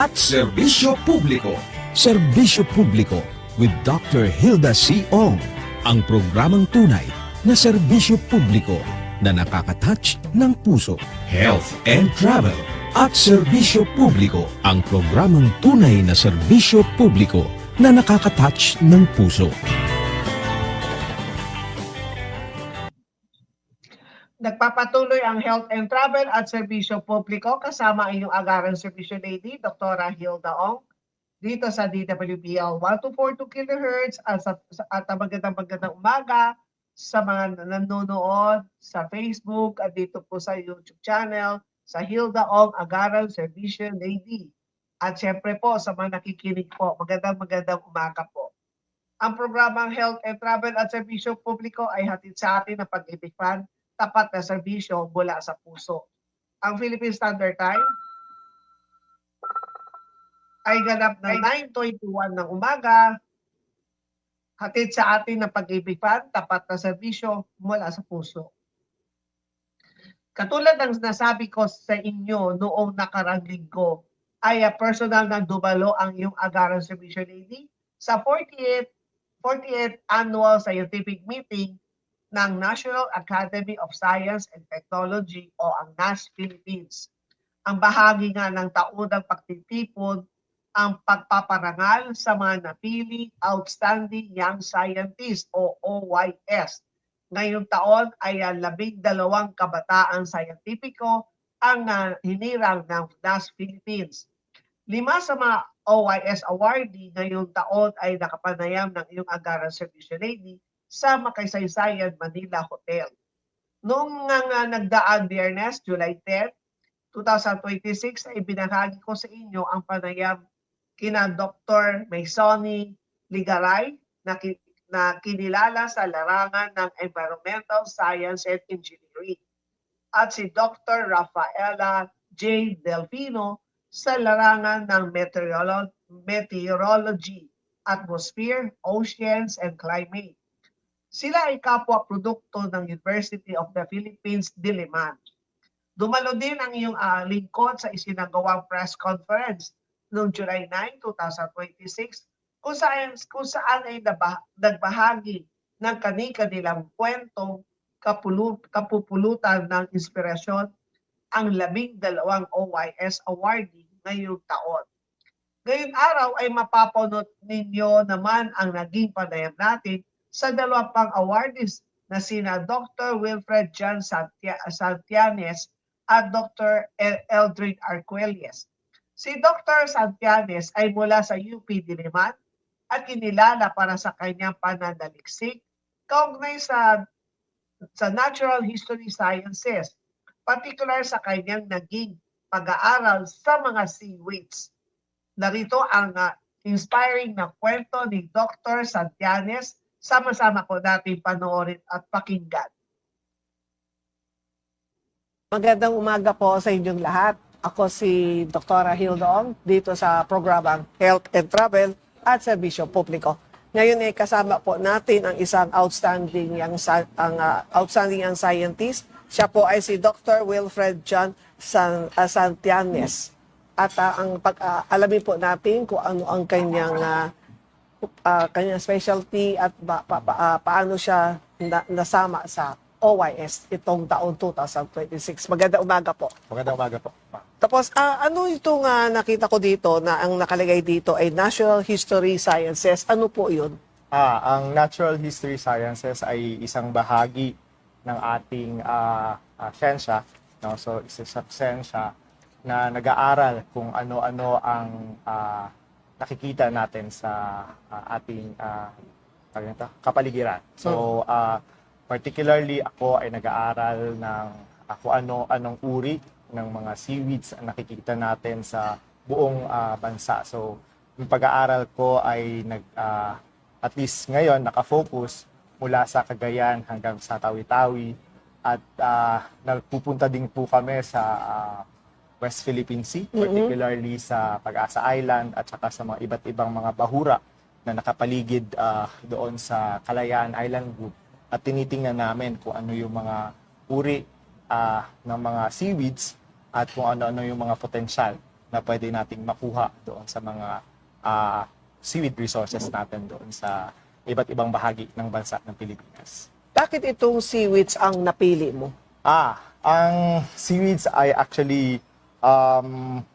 at serbisyo publiko. Serbisyo publiko with Dr. Hilda C. Ong. Ang programang tunay na serbisyo publiko na nakaka-touch ng puso. Health and Travel at serbisyo publiko. Ang programang tunay na serbisyo publiko na nakaka-touch ng puso. Nagpapatuloy ang Health and Travel at Serbisyo Publiko kasama ang inyong Agaran Serbisyo Lady, Dr. Hilda Ong, dito sa DWBL 1242 kHz at magandang umaga sa mga nanonood sa Facebook at dito po sa YouTube channel sa Hilda Ong Agaran Serbisyo Lady. At syempre po sa mga nakikinig po, magandang umaga po. Ang programang Health and Travel at Serbisyo Publiko ay hatid sa atin ng Pag-ibig Fund, tapat na serbisyo mula sa puso. Ang Philippine Standard Time ay ganap na 9:21 ng umaga. Hatid sa atin ng Pag-ibig Fund, tapat na serbisyo mula sa puso. Katulad ng nasabi ko sa inyo noong nakarang linggo, ay personal na dumalo ang iyong Agaran Serbisyo Lady sa 48th Annual Scientific Meeting ng National Academy of Science and Technology o ang NAS Philippines. Ang bahagi nga ng taunang pagtitipon ang pagpaparangal sa mga napili Outstanding Young Scientist o OYS. Ngayong taon ay 12 kabataan scientifico ang hinirang ng NAS Philippines. 5 sa mga OYS awardee ngayong taon ay nakapanayam ng iyong Agaran Serbisyo Lady sa Makaysaysayan Manila Hotel. Noong nagdaang Biyernes, July 10, 2026, ay binahagi ko sa inyo ang panayam kina Dr. Maysoni Ligaray na kinilala sa larangan ng Environmental Science and Engineering at si Dr. Rafaela J. Delfino sa larangan ng Meteorology, Atmosphere, Oceans, and Climate. Sila ay kapwa-produkto ng University of the Philippines, Diliman. Dumalo din ang iyong lingkod sa isinagawang press conference noong July 9, 2026 kung saan ay nagbahagi ng kani-kanilang kwentong kapupulutan ng inspirasyon ang 12 OYS awardee ngayong taon. Ngayong araw ay mapapanood ninyo naman ang naging panayam natin sa 2 pang awardees na sina Dr. Wilfred John Santillanes at Dr. Eldrin Arquelles. Si Dr. Santillanes ay mula sa UP Diliman at kinilala para sa kanyang pananaliksik kaugnay sa Natural History Sciences, particular sa kanyang naging pag-aaral sa mga seaweeds. Narito ang inspiring na kwento ni Dr. Santillanes. Sama-sama po natin panoorin at pakinggan. Magandang umaga po sa inyong lahat. Ako si Dr. Hilda Ong dito sa programang Health and Travel at Serbisyo Publiko. Ngayon ay kasama po natin ang isang outstanding young scientist. Siya po ay si Dr. Wilfred John Santillanes. At alamin po natin kung ano ang kanyang specialty at paano siya nasama sa OYS itong taon 2026. Magandang umaga po. Magandang umaga po. Tapos, ano itong nakita ko dito na ang nakalagay dito ay Natural History Sciences. Ano po yun? Ang Natural History Sciences ay isang bahagi ng ating siyensya. No? So, isang siyensya na nag-aaral kung ano-ano ang nakikita natin sa ating kapaligiran. So, particularly ako ay nag-aaral ng anong uri ng mga seaweeds na nakikita natin sa buong bansa. So, yung pag-aaral ko ay at least ngayon nakafocus mula sa Cagayan hanggang sa Tawi-Tawi at nagpupunta din po kami sa West Philippine Sea, particularly sa Pag-asa Island at saka sa mga iba't ibang mga bahura na nakapaligid doon sa Kalayaan Island Group. At tinitingnan namin kung ano yung mga uri ng mga seaweeds at kung ano-ano yung mga potensyal na pwede nating makuha doon sa mga seaweed resources natin doon sa iba't ibang bahagi ng bansa ng Pilipinas. Bakit itong seaweeds ang napili mo? Ang seaweeds ay actually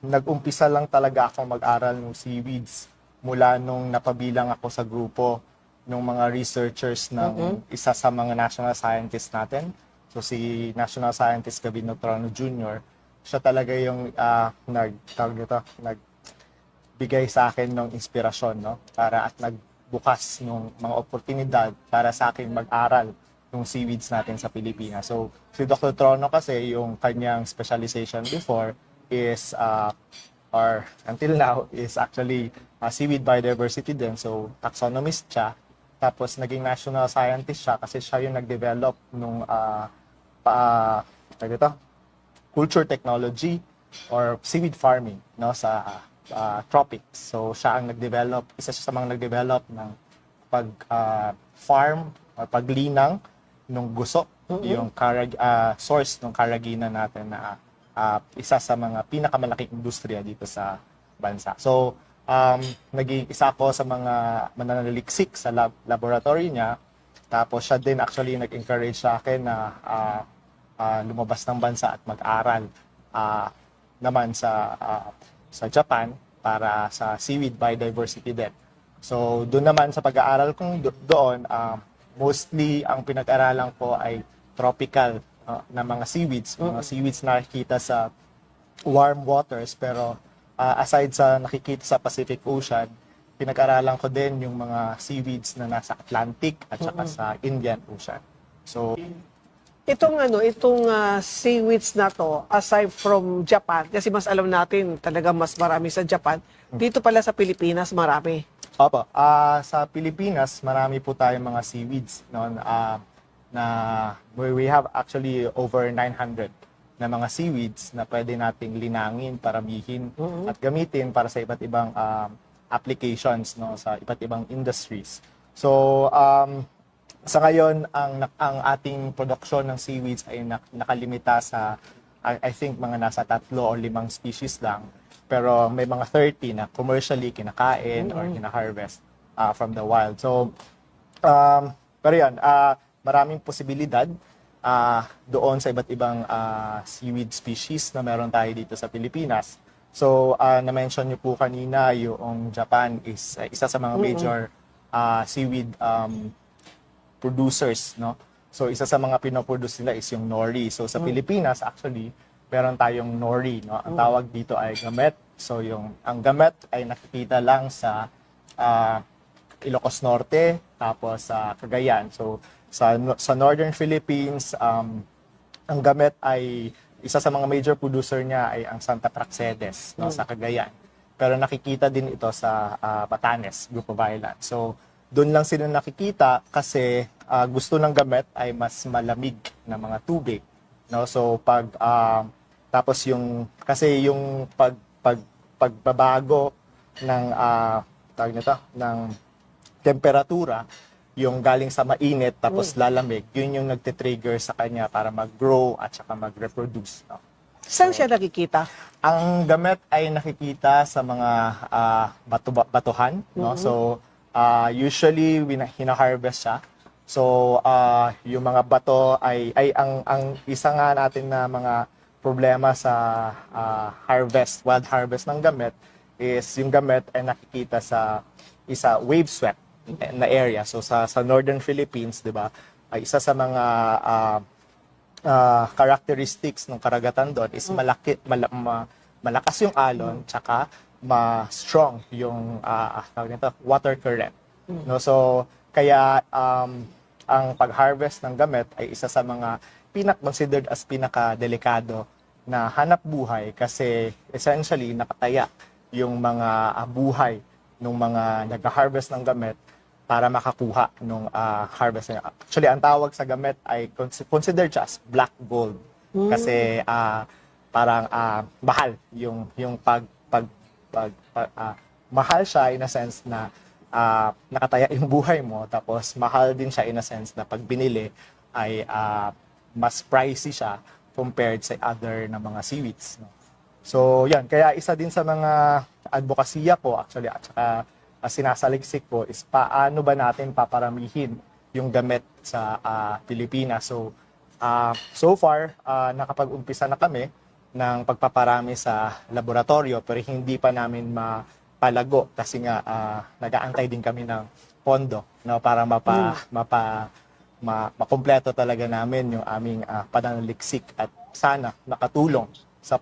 nag-umpisa lang talaga ako mag-aral ng seaweeds mula nung napabilang ako sa grupo ng mga researchers ng isa sa mga national scientists natin. So si National Scientist Gabino Trono Jr., siya talaga yung nagbigay sa akin ng inspirasyon, no? Para at nagbukas ng mga oportunidad para sa akin mag-aral ng seaweeds natin sa Pilipinas. So si Dr. Trono kasi yung kanyang specialization before is or until now is actually seaweed biodiversity din. So taxonomist siya. Tapos naging national scientist siya kasi siya yung nag-develop nung culture technology or seaweed farming, no, sa tropics. So siya ang nag-develop, isa siya sa mga nag-develop ng farm or paglinang ng guso, yung source ng karagina natin na isa sa mga pinakamalaking industriya dito sa bansa. So naging isa ako sa mga mananaliksik sa laboratory niya. Tapos siya din actually nag-encourage sa akin na lumabas ng bansa at mag-aral naman sa Japan para sa seaweed biodiversity din. So doon naman sa pag-aaral kong doon, mostly ang pinag-aralan ko ay tropical na mga seaweeds. Mga seaweeds na nakikita sa warm waters, pero aside sa nakikita sa Pacific Ocean, pinag-aralan ko din yung mga seaweeds na nasa Atlantic at saka sa Indian Ocean. So Itong seaweeds na to, aside from Japan, kasi mas alam natin talaga mas marami sa Japan, dito pala sa Pilipinas marami. Opo, sa Pilipinas marami po tayong mga seaweeds, no, na we have actually over 900 na mga seaweeds na pwede nating linangin, paramihin at gamitin para sa iba't ibang applications, no, sa iba't ibang industries. So sa ngayon ang ating production ng seaweeds ay nakalimita sa I think mga nasa 3 o 5 species lang, pero may mga 30 na commercially kinakain or hina-harvest from the wild. So pero yan, maraming posibilidad doon sa iba't ibang seaweed species na meron tayo dito sa Pilipinas. So, na-mention niyo po kanina yung Japan is isa sa mga major seaweed producers, no? So, isa sa mga pinoproduce nila is yung nori. So, sa Pilipinas, actually, meron tayong nori, no? Ang tawag dito ay gamet. So, ang gamet ay nakikita lang sa Ilocos Norte, tapos sa Cagayan. So, sa Northern Philippines, ang gamet ay isa sa mga major producer niya ay ang Santa Praxedes, no, sa Cagayan. Pero nakikita din ito sa Batanes, Group of Islands. So, doon lang sila nakikita kasi gusto ng gamet ay mas malamig na mga tubig, no? So, tapos kasi yung pagbabago ng ng temperatura, yung galing sa mainit tapos lalamig, yun yung nagte-trigger sa kanya para mag-grow at saka mag-reproduce, no? Saan siya nakikita? Ang gamet ay nakikita sa mga batuhan, no? So usually hina-harvest siya. So yung mga bato ay ang isa nga natin na mga problema sa wild harvest ng gamet is yung gamet ay nakikita sa wave swept na area. So sa Northern Philippines, 'di ba? Ay isa sa mga characteristics ng karagatan doon is malakas yung alon, tsaka strong yung water current. No, so kaya ang pag-harvest ng gamet ay isa sa mga considered as pinaka-delikado na hanap buhay kasi essentially nakataya yung mga buhay ng mga nag-harvest ng gamet para makakuha ng harvest niya. Actually, ang tawag sa gamet ay considered siya as black gold. Kasi parang mahal yung mahal siya in a sense na nakataya yung buhay mo, tapos mahal din siya in a sense na pag binili ay mas pricey siya compared sa other na mga seaweeds, no? So yan, kaya isa din sa mga advokasya ko actually at saka sinasaliksik ko is paano ba natin paparamihin yung gamit sa Pilipinas. So far, nakapag-umpisa na kami ng pagpaparami sa laboratorio pero hindi pa namin mapalago kasi nga nag-aantay din kami ng pondo, no, para makumpleto talaga namin yung aming pananaliksik at sana makatulong sa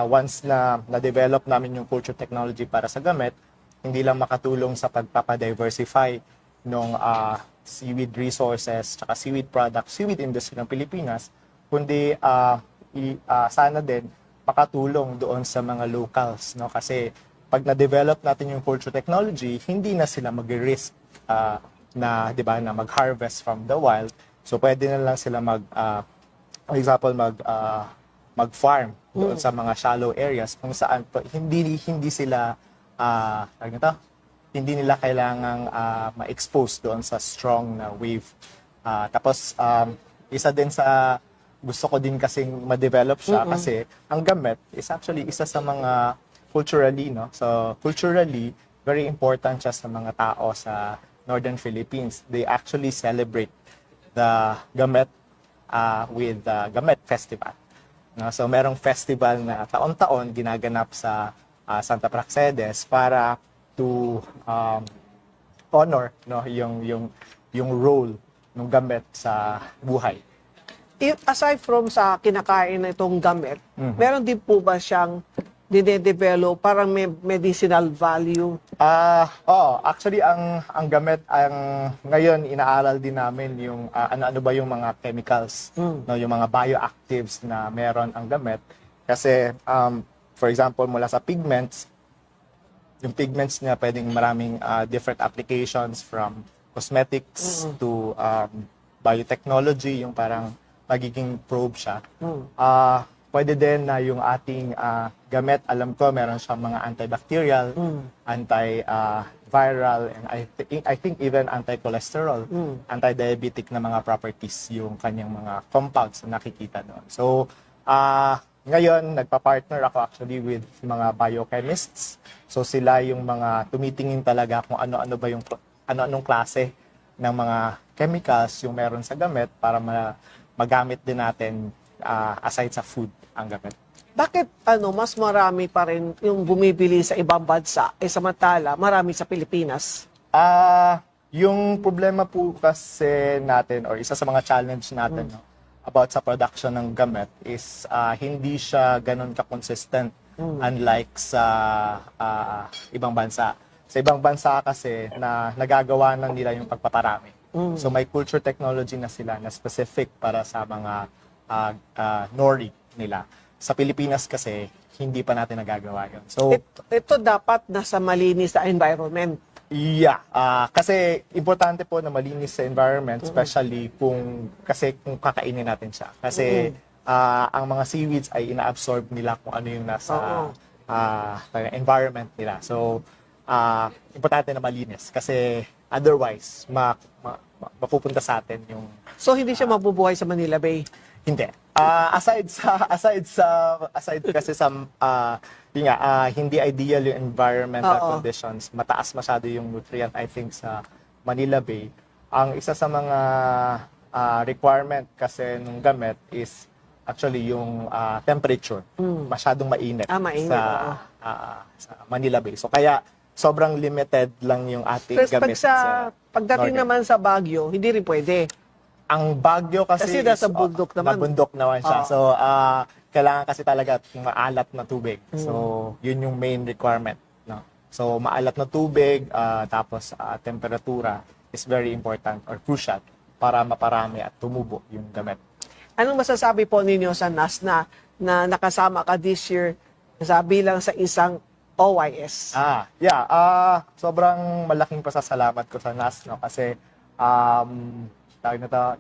once na na-develop namin yung culture technology para sa gamit, hindi lang makatulong sa pagpapadiversify ng seaweed resources, tsaka seaweed products, seaweed industry ng Pilipinas, kundi sana din makatulong doon sa mga locals, no? Kasi pag na-develop natin yung culture technology, hindi na sila mag-risk na, 'di ba, na mag-harvest from the wild. So pwede na lang sila for example, mag-farm doon sa mga shallow areas kung saan hindi sila hindi nila kailangang ma-expose doon sa strong na wave. Tapos isa din sa gusto ko din kasing ma-develop siya kasi ang gamit is actually isa sa mga culturally, no? So culturally, very important siya sa mga tao sa Northern Philippines. They actually celebrate the gamit with the Gamit Festival. No? So merong festival na taon-taon ginaganap sa Santa Praxedes para to honor, no, yung role ng gamit sa buhay. Aside from sa kinakain na itong gamit, meron din po ba siyang dine-develop parang may medicinal value? Actually ang gamit ngayon inaaral din namin yung ano-ano ba yung mga chemicals, no, yung mga bioactives na meron ang gamit kasi for example mula sa pigments, yung pigments niya pwedeng maraming different applications from cosmetics to biotechnology, yung parang magiging probe siya. Pwede din na yung ating gamit, alam ko meron siyang mga antibacterial, anti-viral, and I think even anti-cholesterol, anti-diabetic na mga properties yung kanyang mga compounds na nakikita doon. So, ngayon, nagpa-partner ako actually with mga biochemists. So, sila yung mga tumitingin talaga kung ano-ano ba yung ano-anong klase ng mga chemicals yung meron sa gamit para magamit din natin aside sa food ang gamit. Bakit mas marami pa rin yung bumibili sa ibang bansa samantala marami sa Pilipinas? Yung problema po kasi natin or isa sa mga challenge natin no, about sa production ng gamit is hindi siya ganun ka-consistent unlike sa ibang bansa. Sa ibang bansa kasi na nagagawa na nila yung pagpaparami. So may culture technology na sila na specific para sa mga nori nila. Sa Pilipinas kasi, hindi pa natin nagagawa yun. So, ito dapat nasa malinis na environment. yeah. Kasi importante po na malinis sa environment, especially kung kakainin natin siya. Kasi ang mga seaweeds ay ina-absorb nila kung ano yung nasa environment nila. So, importante na malinis. Kasi otherwise, mapupunta sa atin yung... So hindi siya mabubuhay sa Manila Bay? Hindi. Aside kasi sa hindi ideal yung environmental conditions, mataas masyado yung nutrient I think sa Manila Bay. Ang isa sa mga requirement kasi nung gamit is actually yung temperature. Masyadong mainit, mainit sa Manila Bay. So kaya sobrang limited lang yung ating gamit. Pagdating naman sa Baguio, hindi rin pwede. Ang Baguio kasi nasa bundok naman. Nabundok naman siya. So, kailangan kasi talaga maalat na tubig. So, yun yung main requirement. No? So, maalat na tubig, tapos temperatura is very important or crucial para maparami at tumubo yung gamit. Anong masasabi po ninyo sa NAS na nakasama ka this year bilang sa isang OYS? Sobrang malaking pasasalamat ko sa NAS, no? Kasi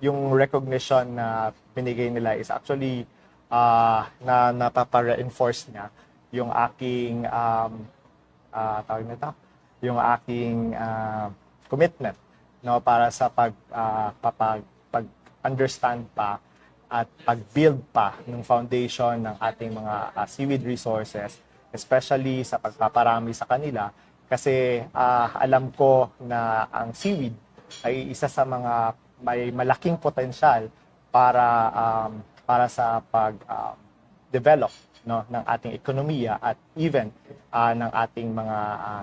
yung recognition na binigay nila is actually na napapa-reinforce niya yung aking yung aking commitment, no, para sa pag-understand pa at pag-build pa ng foundation ng ating mga seaweed resources, especially sa pagpaparami sa kanila. Kasi alam ko na ang seaweed ay isa sa mga may malaking potensyal para sa pag-develop ng ating ekonomiya at even ng ating mga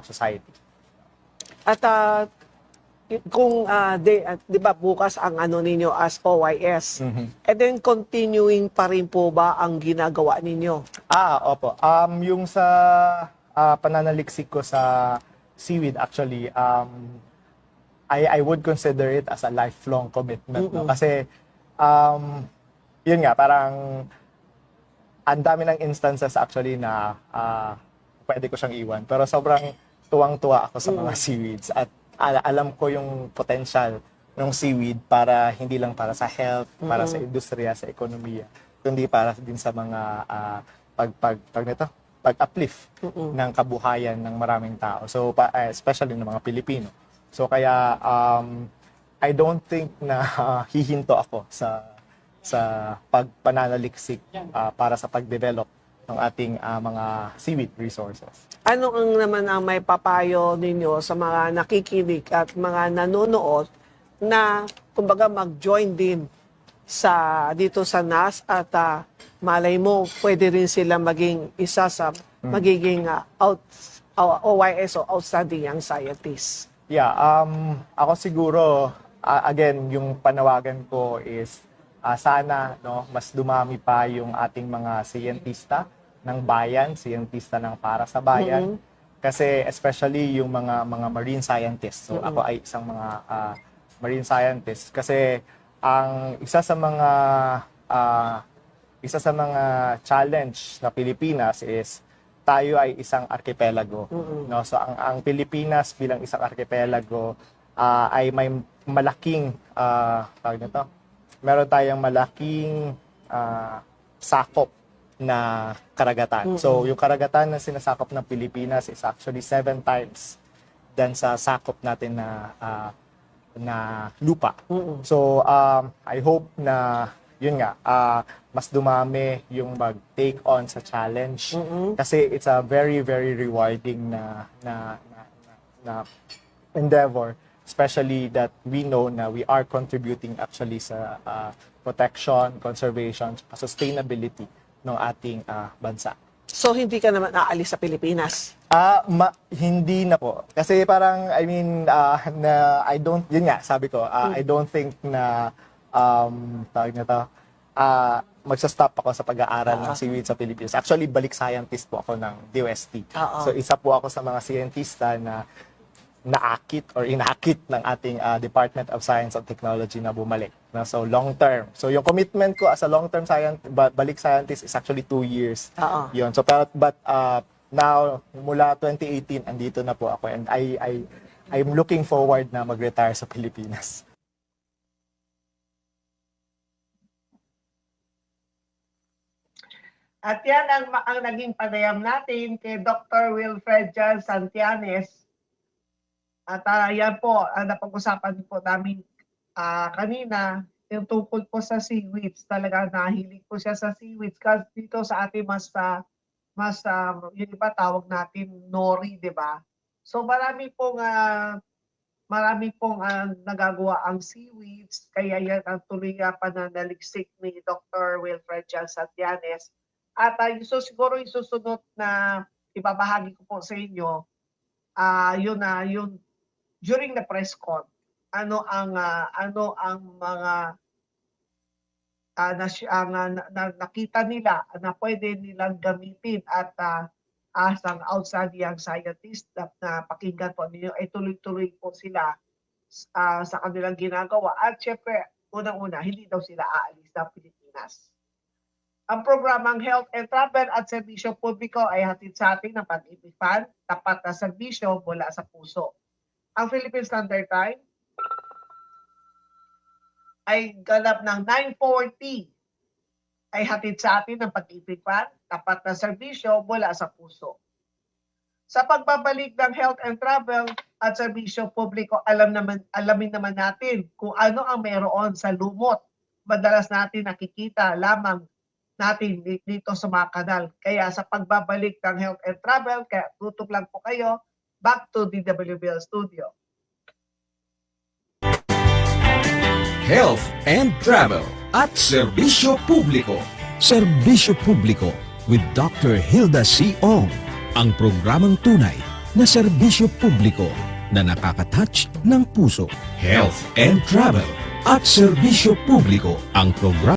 society. At kung di ba bukas ang ano ninyo as OYS, and then continuing pa rin po ba ang ginagawa ninyo? Opo. Yung sa pananaliksik ko sa seaweed, actually, I would consider it as a lifelong commitment. No? Kasi, yun nga, parang ang dami ng instances actually na pwede ko siyang iwan. Pero sobrang tuwang-tuwa ako sa mga seaweeds at alam ko yung potential ng seaweed para hindi lang para sa health, para sa industriya, sa ekonomiya, kundi para din sa mga pag-uplift ng kabuhayan ng maraming tao. So especially ng mga Pilipino. So kaya I don't think na hihinto ako sa pagpananaliksik para sa pag-develop ng ating mga seaweed resources. Ano ang naman ang may papayo ninyo sa mga nakikinig at mga nanonood na kumbaga mag-join din dito sa NAS at malay mo pwede rin sila maging isa sa magiging OYS o Outstanding Young Scientist? Yeah, ako siguro again yung panawagan ko is sana mas dumami pa yung ating mga siyentista ng bayan, siyentista ng para sa bayan. Kasi especially yung mga marine scientists. So ako ay isang mga marine scientist kasi ang isa sa mga challenge na Pilipinas is tayo ay isang archipelago. No? So ang Pilipinas bilang isang archipelago ay may malaking meron tayong malaking sakop na karagatan. So, yung karagatan na sinasakop ng Pilipinas is actually 7 times than sa sakop natin na lupa. So, I hope na, yun nga, mas dumami yung mag-take on sa challenge. Kasi it's a very, very rewarding na endeavor. Especially that we know na we are contributing actually sa protection, conservation, sustainability ng ating bansa. So hindi ka naman aalis sa Pilipinas? Hindi na po. Kasi parang, I mean, yun nga, sabi ko, I don't think na, tawag na to, magsa-stop ako sa pag-aaral ng seaweed sa Pilipinas. Actually, balik scientist po ako ng DOST. So, isa po ako sa mga scientista na inakit ng ating Department of Science and Technology na bumalik. So, long term. So, yung commitment ko as a long-term balik scientist is actually 2 years. Yun. So, but now, mula 2018, andito na po ako and I'm looking forward na mag-retire sa Pilipinas. At yan ang naging panayam natin kay Dr. Wilfred Jan Santillanes. At yan po, napag-usapan po namin kanina, yung tungkol po sa seaweeds. Talaga nahilig po siya sa seaweeds. Kasi dito sa ating yung iba tawag natin nori, di ba? So marami pong nagagawa ang seaweeds. Kaya yan ang tuloy pananaliksik ni Dr. Wilfred Jan Santillanes. At siguro yung susunod na ibabahagi ko po sa inyo, yun during the press con, ano ang mga nakita nila na pwede nilang gamitin at as ang outstanding young scientist na pakinggan po ninyo ay tuloy-tuloy po sila sa kanilang ginagawa. At syempre, unang-una, hindi daw sila aalis sa Pilipinas. Ang programang Health and Travel at Serbisyo Publiko ay hatid sa atin ng Pag-ibig Fund, tapat na serbisyo mula sa puso. Ang Philippine Standard Time ay ganap ng 9:40 ay hatid sa atin ng Pag-ibig Fund, tapat na serbisyo mula sa puso. Sa pagbabalik ng Health and Travel at Serbisyo Publiko, alamin naman natin kung ano ang meron sa lumot madalas natin nakikita lamang natin dito sa mga kanal. Kaya sa pagbabalik ng Health and Travel, kaya tutok lang po kayo, back to DWBL Studio. Health and Travel at Serbisyo Publiko. Serbisyo Publiko with Dr. Hilda C. Ong. Ang programang tunay na serbisyo publiko na nakaka-touch ng puso. Health and Travel at Serbisyo Publiko. Ang programa